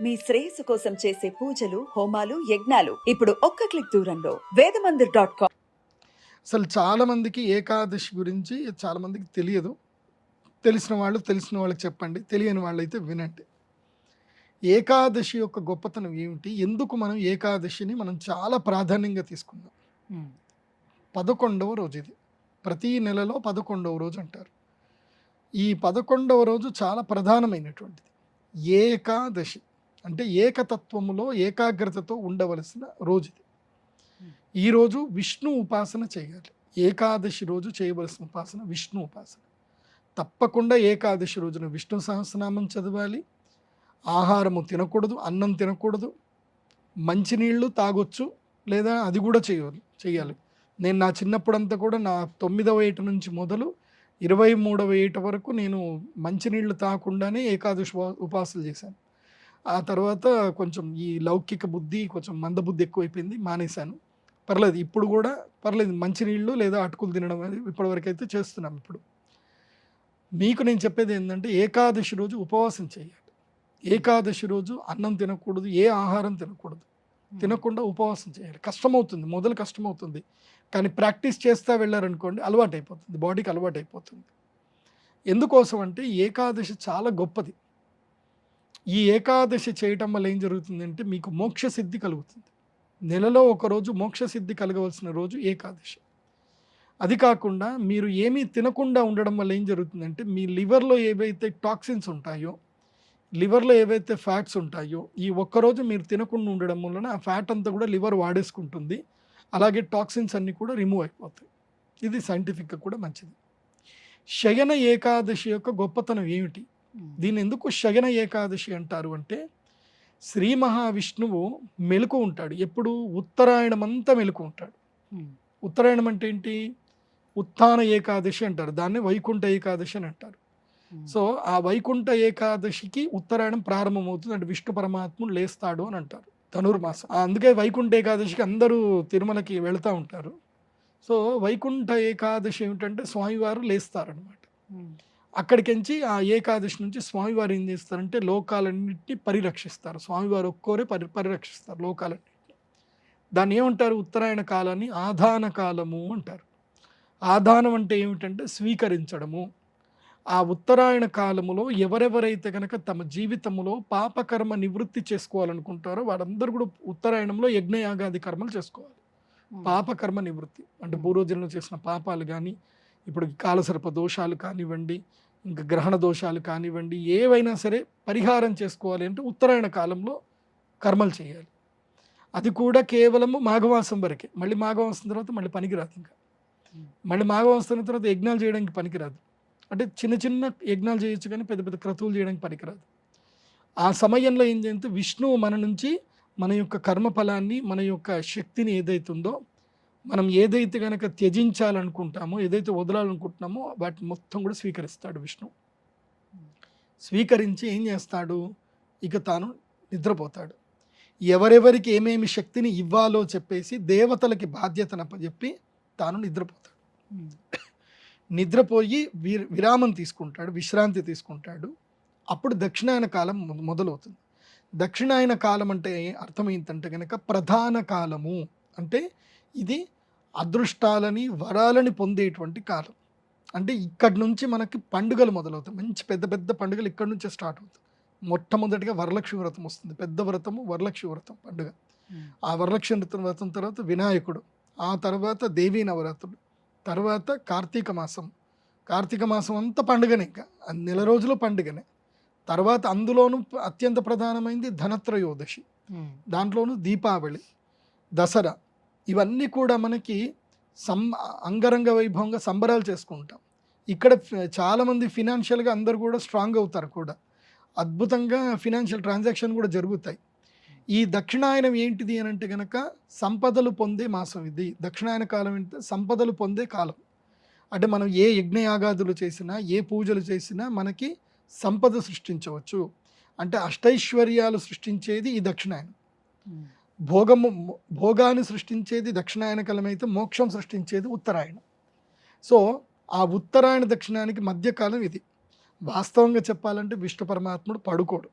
మీ శ్రేయస్సు కోసం చేసే పూజలు, హోమాలు, యజ్ఞాలు ఇప్పుడు ఒక్క క్లిక్ దూరంలో వేదమందిర్.com. అసలు చాలామందికి ఏకాదశి గురించి చాలామందికి తెలియదు. తెలిసిన వాళ్ళకి చెప్పండి. తెలియని వాళ్ళైతే వినండి. ఏకాదశి యొక్క గొప్పతనం ఏమిటి? ఎందుకు మనం ఏకాదశిని చాలా ప్రాధాన్యంగా తీసుకున్నాం? 11వ రోజు ఇది. ప్రతి నెలలో 11వ రోజు అంటారు. ఈ 11వ రోజు చాలా ప్రధానమైనటువంటిది. ఏకాదశి అంటే ఏకతత్వములో ఏకాగ్రతతో ఉండవలసిన రోజు ఇది. ఈరోజు విష్ణు ఉపాసన చేయాలి. ఏకాదశి రోజు చేయవలసిన ఉపాసన విష్ణు ఉపాసన. తప్పకుండా ఏకాదశి రోజున విష్ణు సహస్రనామం చదవాలి. ఆహారము తినకూడదు, అన్నం తినకూడదు, మంచినీళ్ళు తాగొచ్చు, లేదా అది కూడా చేయాలి. నేను నా చిన్నప్పుడంతా కూడా నా 9వ ఏట నుంచి మొదలు 23వ ఏట వరకు నేను మంచినీళ్ళు తాగకుండానే ఏకాదశి ఉపాసనలు చేశాను. ఆ తర్వాత కొంచెం ఈ లౌకిక బుద్ధి, కొంచెం మందబుద్ధి ఎక్కువైపోయింది, మానేశాను. పర్లేదు, ఇప్పుడు కూడా పర్లేదు, మంచినీళ్ళు లేదా అటుకులు తినడం అనేది ఇప్పటివరకు అయితే చేస్తున్నాం. ఇప్పుడు మీకు నేను చెప్పేది ఏంటంటే ఏకాదశి రోజు ఉపవాసం చేయాలి. ఏకాదశి రోజు అన్నం తినకూడదు, ఏ ఆహారం తినకూడదు. తినకుండా ఉపవాసం చేయాలి. కష్టమవుతుంది, మొదలు కష్టమవుతుంది, కానీ ప్రాక్టీస్ చేస్తూ వెళ్ళారనుకోండి అలవాటు అయిపోతుంది, బాడీకి అలవాటు అయిపోతుంది. ఎందుకోసం అంటే ఏకాదశి చాలా గొప్పది. ఈ ఏకాదశి చేయటం వల్ల ఏం జరుగుతుందంటే మీకు మోక్ష సిద్ధి కలుగుతుంది. నెలలో ఒకరోజు మోక్ష సిద్ధి కలగవలసిన రోజు ఏకాదశి. అది కాకుండా మీరు ఏమీ తినకుండా ఉండడం వల్ల ఏం జరుగుతుందంటే మీ లివర్లో ఏవైతే టాక్సిన్స్ ఉంటాయో, లివర్లో ఏవైతే ఫ్యాట్స్ ఉంటాయో, ఈ ఒక్కరోజు మీరు తినకుండా ఉండడం వలన ఆ ఫ్యాట్ అంతా కూడా లివర్ వాడేసుకుంటుంది. అలాగే టాక్సిన్స్ అన్నీ కూడా రిమూవ్ అయిపోతాయి. ఇది సైంటిఫిక్గా కూడా మంచిది. శయన ఏకాదశి యొక్క గొప్పతనం ఏమిటి? దీన్ని ఎందుకు శయన ఏకాదశి అంటారు అంటే, శ్రీ మహావిష్ణువు మెలకు ఉంటాడు. ఎప్పుడు? ఉత్తరాయణం అంతా మెలకు ఉంటాడు. ఉత్తరాయణం అంటే ఏంటి? ఉత్థాన ఏకాదశి అంటారు, దాన్ని వైకుంఠ ఏకాదశి అని అంటారు. సో ఆ వైకుంఠ ఏకాదశికి ఉత్తరాయణం ప్రారంభమవుతుంది, అంటే విష్ణు పరమాత్ముడు లేస్తాడు అని అంటారు, ధనుర్మాసం. అందుకే వైకుంఠ ఏకాదశికి అందరూ తిరుమలకి వెళుతూ ఉంటారు. సో వైకుంఠ ఏకాదశి ఏమిటంటే స్వామివారు లేస్తారనమాట. అక్కడికించి ఆ ఏకాదశి నుంచి స్వామివారు ఏం చేస్తారంటే లోకాలన్నింటినీ పరిరక్షిస్తారు. స్వామివారు ఒక్కోరే పరిరక్షిస్తారు లోకాలన్నింటినీ. దాన్ని ఏమంటారు? ఉత్తరాయణ కాలాన్ని ఆధాన కాలము అంటారు. ఆధానం అంటే ఏమిటంటే స్వీకరించడము. ఆ ఉత్తరాయణ కాలములో ఎవరెవరైతే కనుక తమ జీవితంలో పాపకర్మ నివృత్తి చేసుకోవాలనుకుంటారో వారందరూ కూడా ఉత్తరాయణంలో యజ్ఞయాగాది కర్మలు చేసుకోవాలి. పాపకర్మ నివృత్తి అంటే పూర్వజన్మలో చేసిన పాపాలు కానీ, ఇప్పుడు కాలసర్ప దోషాలు కానివ్వండి, ఇంకా గ్రహణ దోషాలు కానివ్వండి, ఏవైనా సరే పరిహారం చేసుకోవాలి అంటే ఉత్తరాయణ కాలంలో కర్మలు చేయాలి. అది కూడా కేవలము మాఘమాసం వరకే. మళ్ళీ మాఘమాసం తర్వాత మళ్ళీ పనికిరాదు. ఇంకా మళ్ళీ మాఘమాసం తర్వాత యజ్ఞాలు చేయడానికి పనికిరాదు. అంటే చిన్న చిన్న యజ్ఞాలు చేయొచ్చు, కానీ పెద్ద పెద్ద క్రతువులు చేయడానికి పనికిరాదు. ఆ సమయంలో ఏం చేస్తే విష్ణువు మన నుంచి మన యొక్క కర్మఫలాన్ని, మన యొక్క శక్తిని ఏదైతుందో, మనం ఏదైతే కనుక త్యజించాలనుకుంటామో, ఏదైతే వదలాలనుకుంటున్నామో వాటిని మొత్తం కూడా స్వీకరిస్తాడు విష్ణువు. స్వీకరించి ఏం చేస్తాడు? ఇక తాను నిద్రపోతాడు. ఎవరెవరికి ఏమేమి శక్తిని ఇవ్వాలో చెప్పేసి దేవతలకి బాధ్యతను అప్పచెప్పి తాను నిద్రపోతాడు. నిద్రపోయి విరామం తీసుకుంటాడు, విశ్రాంతి తీసుకుంటాడు. అప్పుడు దక్షిణాయన కాలం మొదలవుతుంది. దక్షిణాయన కాలం అంటే అర్థం ఏంటంటే కనుక ప్రధాన కాలము అంటే ఇది అదృష్టాలని, వరాలని పొందేటువంటి కాలం. అంటే ఇక్కడి నుంచి మనకి పండుగలు మొదలవుతాయి. మంచి పెద్ద పెద్ద పండుగలు ఇక్కడి నుంచే స్టార్ట్ అవుతాయి. మొట్టమొదటిగా వరలక్ష్మి వ్రతం వస్తుంది. పెద్ద వ్రతము వరలక్ష్మి వ్రతం పండుగ. ఆ వరలక్ష్మి వ్రతం తర్వాత వినాయకుడు, ఆ తర్వాత దేవీ నవరాత్రులు, తర్వాత కార్తీక మాసం. కార్తీక మాసం అంతా పండుగనే, ఇంకా నెల రోజులు పండుగనే. తర్వాత అందులోనూ అత్యంత ప్రధానమైంది ధనత్రయోదశి, దాంట్లోనూ దీపావళి, దసరా. ఇవన్నీ కూడా మనకి అంగరంగ వైభవంగా సంబరాలు చేసుకుంటాం. ఇక్కడ చాలామంది ఫినాన్షియల్గా అందరూ కూడా స్ట్రాంగ్ అవుతారు కూడా. అద్భుతంగా ఫినాన్షియల్ ట్రాన్సాక్షన్ కూడా జరుగుతాయి. ఈ దక్షిణాయనం ఏంటిది అని అంటే కనుక సంపదలు పొందే మాసం ఇది. దక్షిణాయన కాలం ఏంటంటే సంపదలు పొందే కాలం. అంటే మనం ఏ యజ్ఞయాగాదులు చేసినా, ఏ పూజలు చేసినా మనకి సంపద సృష్టించవచ్చు. అంటే అష్టైశ్వర్యాలు సృష్టించేది ఈ దక్షిణాయనం. భోగాన్ని సృష్టించేది దక్షిణాయన కాలం అయితే, మోక్షం సృష్టించేది ఉత్తరాయణం. సో ఆ ఉత్తరాయణ దక్షిణానికి మధ్యకాలం ఇది. వాస్తవంగా చెప్పాలంటే విష్ణు పరమాత్ముడు పడుకోడు.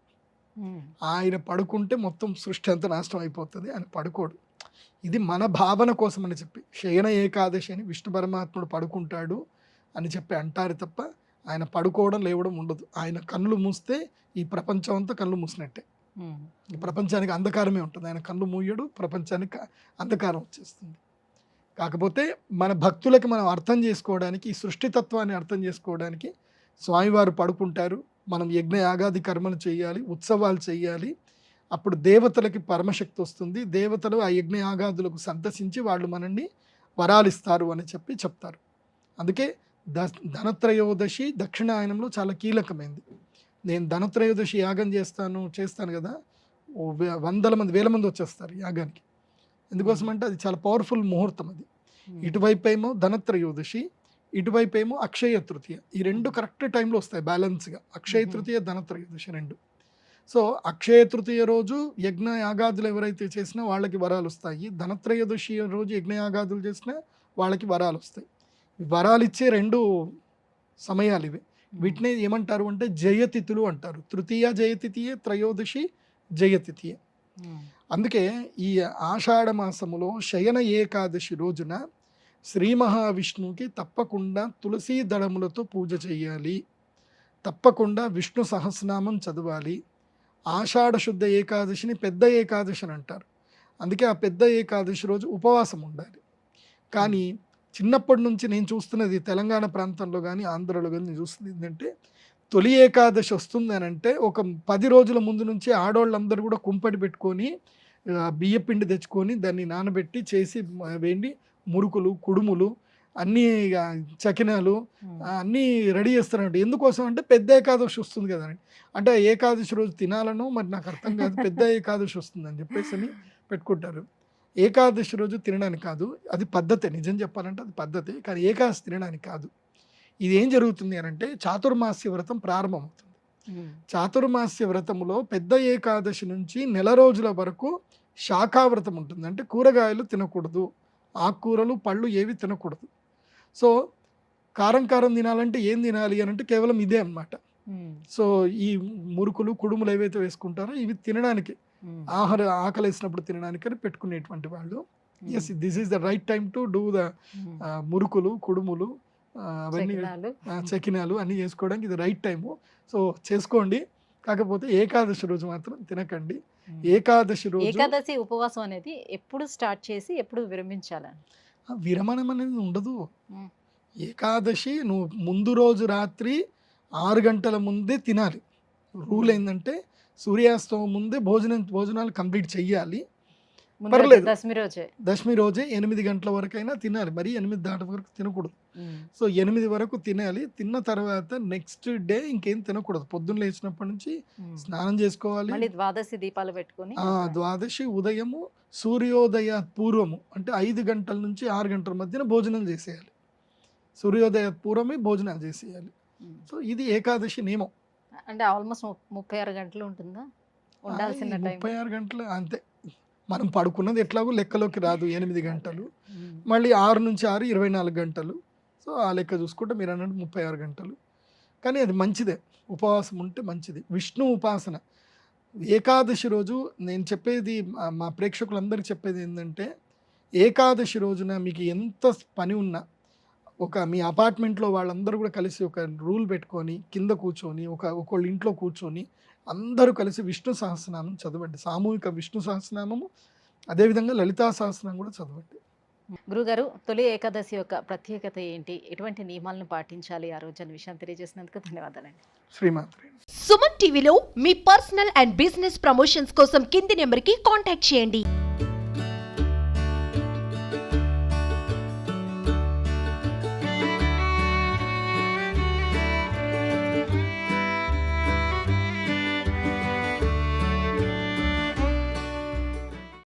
ఆయన పడుకుంటే మొత్తం సృష్టి అంతా నాశనం అయిపోతుంది, ఆయన పడుకోడు. ఇది మన భావన కోసం అని చెప్పి శయన ఏకాదశి అని విష్ణు పరమాత్ముడు పడుకుంటాడు అని చెప్పి అంటారు తప్ప ఆయన పడుకోవడం లేవడం ఉండదు. ఆయన కళ్ళు మూస్తే ఈ ప్రపంచం అంతా కళ్ళు మూసినట్టే. ఈ ప్రపంచానికి అంధకారమే ఉంటుంది. ఆయన కళ్ళు మూయడు, ప్రపంచానికి అంధకారం వచ్చేస్తుంది. కాకపోతే మన భక్తులకి మనం అర్థం చేసుకోవడానికి, ఈ సృష్టితత్వాన్ని అర్థం చేసుకోవడానికి స్వామివారు పడుకుంటారు. మనం యజ్ఞ యాగాది కర్మలు చేయాలి, ఉత్సవాలు చేయాలి. అప్పుడు దేవతలకి పరమశక్తి వస్తుంది. దేవతలు ఆ యజ్ఞ యాగాదులకు సందర్శించి వాళ్ళు మనల్ని వరాలిస్తారు అని చెప్పి చెప్తారు. అందుకే ధనత్రయోదశి దక్షిణాయనంలో చాలా కీలకమైంది. నేను ధనత్రయోదశి యాగం చేస్తాను కదా, వందల మంది వేల మంది వచ్చేస్తారు యాగానికి. ఎందుకోసం అంటే అది చాలా పవర్ఫుల్ ముహూర్తం. అది ఇటువైపు ఏమో ధనత్రయోదశి, ఇటువైపు ఏమో అక్షయ తృతీయ. ఈ రెండు కరెక్ట్ టైంలో వస్తాయి బ్యాలెన్స్గా. అక్షయ తృతీయ, ధనత్రయోదశి రెండు. సో అక్షయ తృతీయ రోజు యజ్ఞ యాగాదులు ఎవరైతే చేసినా వాళ్ళకి వరాలు వస్తాయి. ధనత్రయోదశి రోజు యజ్ఞ యాగాదులు చేసినా వాళ్ళకి వరాలు వస్తాయి. వరాలు ఇచ్చే రెండు సమయాలు ఇవి. వీటిని ఏమంటారు అంటే జయతిథులు అంటారు. తృతీయ జయతిథియే, త్రయోదశి జయతిథియే. అందుకే ఈ ఆషాఢ మాసములో శయన ఏకాదశి రోజున శ్రీ మహావిష్ణువుకి తప్పకుండా తులసీ దళములతో పూజ చేయాలి. తప్పకుండా విష్ణు సహస్రనామం చదవాలి. ఆషాఢ శుద్ధ ఏకాదశిని పెద్ద ఏకాదశి అని అంటారు. అందుకే ఆ పెద్ద ఏకాదశి రోజు ఉపవాసం ఉండాలి. కానీ చిన్నప్పటి నుంచి నేను చూస్తున్నది తెలంగాణ ప్రాంతంలో కానీ ఆంధ్రలో కానీ నేను చూస్తుంది ఏంటంటే, తొలి ఏకాదశి వస్తుంది అని అంటే ఒక 10 రోజుల ముందు నుంచి ఆడవాళ్ళందరూ కూడా కుంపటి పెట్టుకొని బియ్యపిండి తెచ్చుకొని దాన్ని నానబెట్టి చేసి వేండి మురుకులు, కుడుములు, అన్నీ చకినాలు అన్నీ రెడీ చేస్తారంట. ఎందుకోసం అంటే పెద్ద ఏకాదశి వస్తుంది కదండి. అంటే ఏకాదశి రోజు తినాలను మరి నాకు అర్థం కాదు, పెద్ద ఏకాదశి వస్తుంది అని చెప్పేసి అని పెట్టుకుంటారు. ఏకాదశి రోజు తినడానికి కాదు, అది పద్ధతే. నిజం చెప్పాలంటే అది పద్ధతే, కానీ ఏకాదశి తినడానికి కాదు. ఇది ఏం జరుగుతుంది అని అంటే చాతుర్మాస్య వ్రతం ప్రారంభమవుతుంది. చాతుర్మాస్య వ్రతంలో పెద్ద ఏకాదశి నుంచి నెల రోజుల వరకు శాఖావ్రతం ఉంటుంది. అంటే కూరగాయలు తినకూడదు, ఆకుకూరలు, పళ్ళు ఏవి తినకూడదు. సో కారం తినాలంటే ఏం తినాలి అని అంటే కేవలం ఇదే అన్నమాట. సో ఈ మురుకులు, కుడుములు ఏవైతే వేసుకుంటారో ఇవి తినడానికి, ఆకలి వేసినప్పుడు తినడానికి అని పెట్టుకునేటువంటి వాళ్ళు. Yes, this is the right time to do the మురుకులు, కుడుములు, అవన్నీ చకినాలు అన్నీ చేసుకోవడానికి ఇది రైట్ టైము. సో చేసుకోండి. కాకపోతే ఏకాదశి రోజు మాత్రం తినకండి. ఏకాదశి ఉపవాసం అనేది ఎప్పుడు స్టార్ట్ చేసి ఎప్పుడు విరమించాలని? విరమణం అనేది ఉండదు. ఏకాదశి నువ్వు ముందు రోజు రాత్రి 6 గంటల ముందే తినాలి. రూల్ ఏంటంటే సూర్యాస్తమం ముందే భోజనాలు కంప్లీట్ చెయ్యాలి. పర్లేదు, దశమి రోజే 8 గంటల వరకైనా తినాలి. మరి 8 దాటి వరకు తినకూడదు. సో 8 వరకు తినాలి. తిన్న తర్వాత నెక్స్ట్ డే ఇంకేం తినకూడదు. పొద్దున్న లేచినప్పటి నుంచి స్నానం చేసుకోవాలి. ద్వాదశి దీపాలు పెట్టుకుని ద్వాదశి ఉదయము సూర్యోదయ పూర్వము అంటే 5 గంటల నుంచి 6 గంటల మధ్యన భోజనం చేసేయాలి. సూర్యోదయ పూర్వమే భోజనాలు చేసేయాలి. సో ఇది ఏకాదశి నియమం. అంటే ఆల్మోస్ట్ 36 గంటలు ఉంటుందా? ఉండాల్సిన 36 గంటలు అంతే. మనం పడుకున్నది ఎట్లాగో లెక్కలోకి రాదు. 8 గంటలు, మళ్ళీ 6 నుంచి 6 24 గంటలు. సో ఆ లెక్క చూసుకుంటే మీరు అన్నట్టు 36 గంటలు. కానీ అది మంచిదే, ఉపవాసం ఉంటే మంచిది. విష్ణు ఉపాసన ఏకాదశి రోజు నేను చెప్పేది, మా ప్రేక్షకులందరికీ చెప్పేది ఏంటంటే, ఏకాదశి రోజున మీకు ఎంత పని ఉన్నా మీ అపార్ట్మెంట్లో వాళ్ళందరూ కూడా కలిసి ఒక రూల్ పెట్టుకొని కింద కూర్చొని ఒకళ్ళ ఇంట్లో కూర్చొని అందరూ కలిసి విష్ణు సహస్రనామం చదవండి. సామూహిక విష్ణు సహస్రనామము, అదేవిధంగా లలితా సహస్రనామం కూడా చదవండి. గురుగారు, తొలి ఏకాదశి యొక్క ప్రత్యేకత ఏంటి, ఎటువంటి నియమాలను పాటించాలి ఆ రోజు అనే విషయం తెలియజేసినందుకు ధన్యవాదాలండి. శ్రీమాత్రి. సుమన్ టీవీలో మీ పర్సనల్ అండ్ బిజినెస్ ప్రమోషన్స్ కోసం కింది నెంబర్కి కాంటాక్ట్ చేయండి.